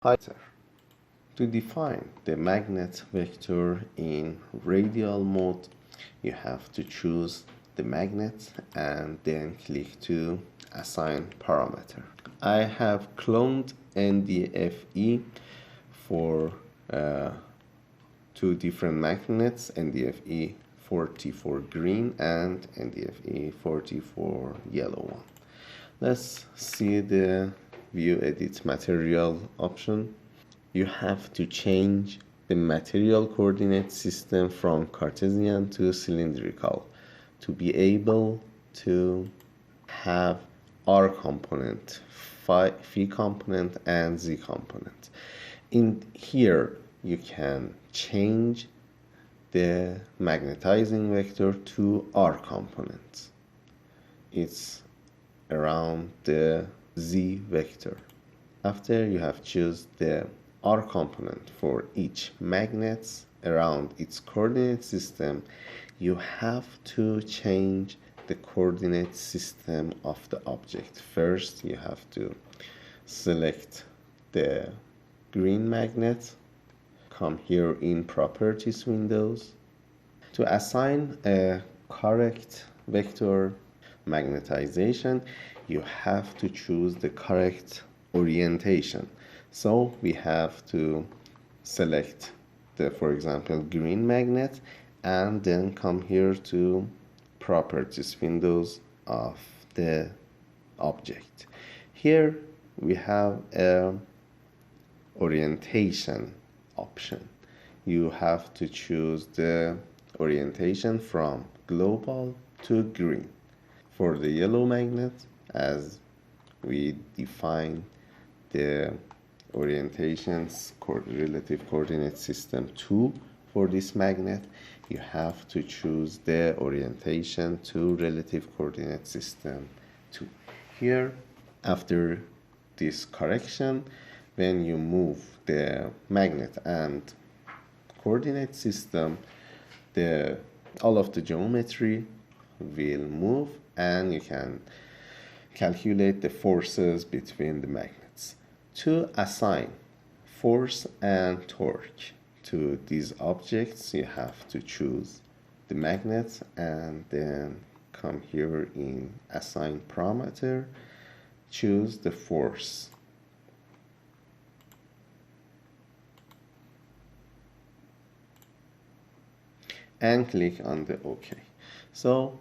Hi, sir. To define the magnet vector in radial mode, you have to choose the magnet and then click to assign parameter. I have cloned NDFE for two different magnets, NDFE 40 for green and NDFE 40 for yellow one. Let's see the view edit material option. You have to change the material coordinate system from Cartesian to cylindrical to be able to have R component, phi component, and Z component. In here, you can change the magnetizing vector to R component. It's around the Z vector. After you have choose the R component for each magnet around its coordinate system, you have to change the coordinate system of the object. First, you have to select the green magnet, come here in properties windows. To assign a correct vector magnetization, you have to choose the correct orientation. So we have to select the, for example, green magnet and then come here to properties windows of the object. Here we have a orientation option. You have to choose the orientation from global to green. For the yellow magnet, as we define the orientations relative coordinate system 2 for this magnet, you have to choose the orientation to relative coordinate system 2. Here, after this correction, when you move the magnet and coordinate system, all of the geometry will move and you can calculate the forces between the magnets. To assign force and torque to these objects, you have to choose the magnet and then come here in assign parameter, choose the force. And click on the OK. So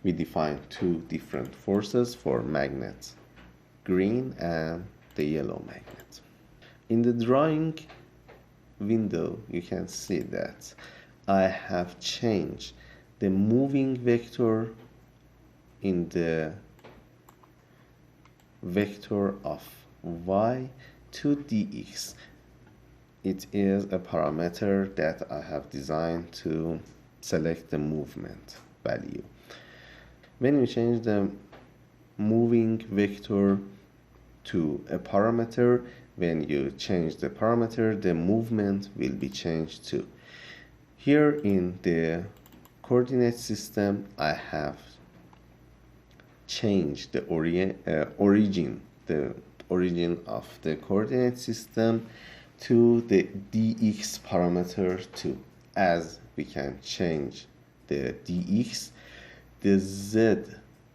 we define two different forces for magnets, green and the yellow magnet. In the drawing window, you can see that I have changed the moving vector in the vector of y to dx. It is a parameter that I have designed to select the movement value. When you change the moving vector to a parameter, when you change the parameter, the movement will be changed too. Here in the coordinate system, I have changed the origin of the coordinate system to the dx parameter too. As we can change the dx, the z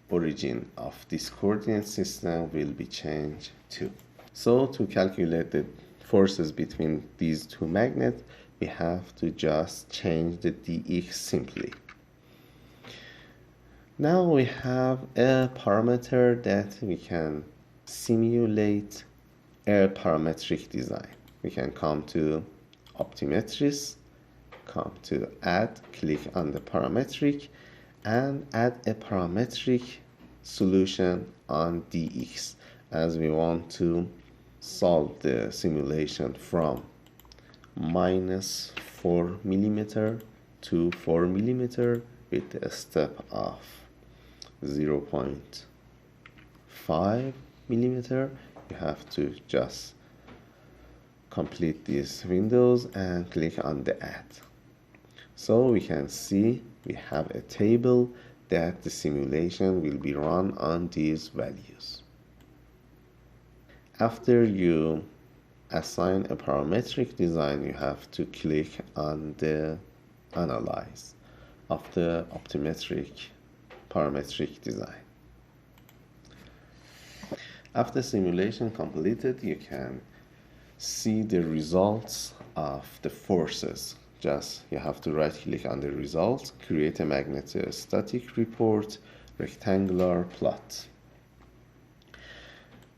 origin of this coordinate system will be changed too. So to calculate the forces between these two magnets, we have to just change the dx simply. Now we have a parameter that we can simulate a parametric design. We can come to optimetrics, come to add, click on the parametric, and add a parametric solution on dx, as we want to solve the simulation from -4 millimeter to 4 millimeter with a step of 0.5 millimeter. You have to just complete these windows and click on the add. So we can see we have a table that the simulation will be run on these values. After you assign a parametric design, you have to click on the analyze of the optimetric parametric design. After simulation completed, you can see the results of the forces. Just you have to right click on the results, create a magnetostatic report, rectangular plot.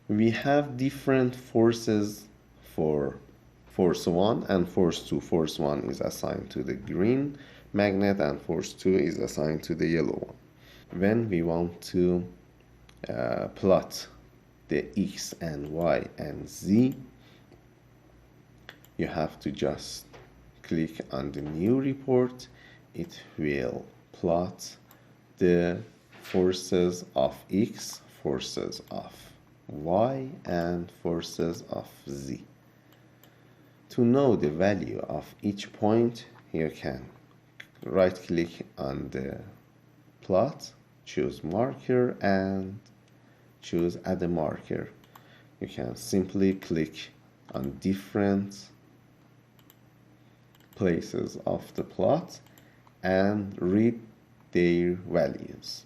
We have different forces for force 1 and force 2. Force 1 is assigned to the green magnet and force 2 is assigned to the yellow one. When we want to plot the x and y and z, you have to just click on the new report. It will plot the forces of x, forces of y, and forces of z. To know the value of each point, you can right click on the plot, choose marker, and choose add a marker. You can simply click on different places of the plot and read their values.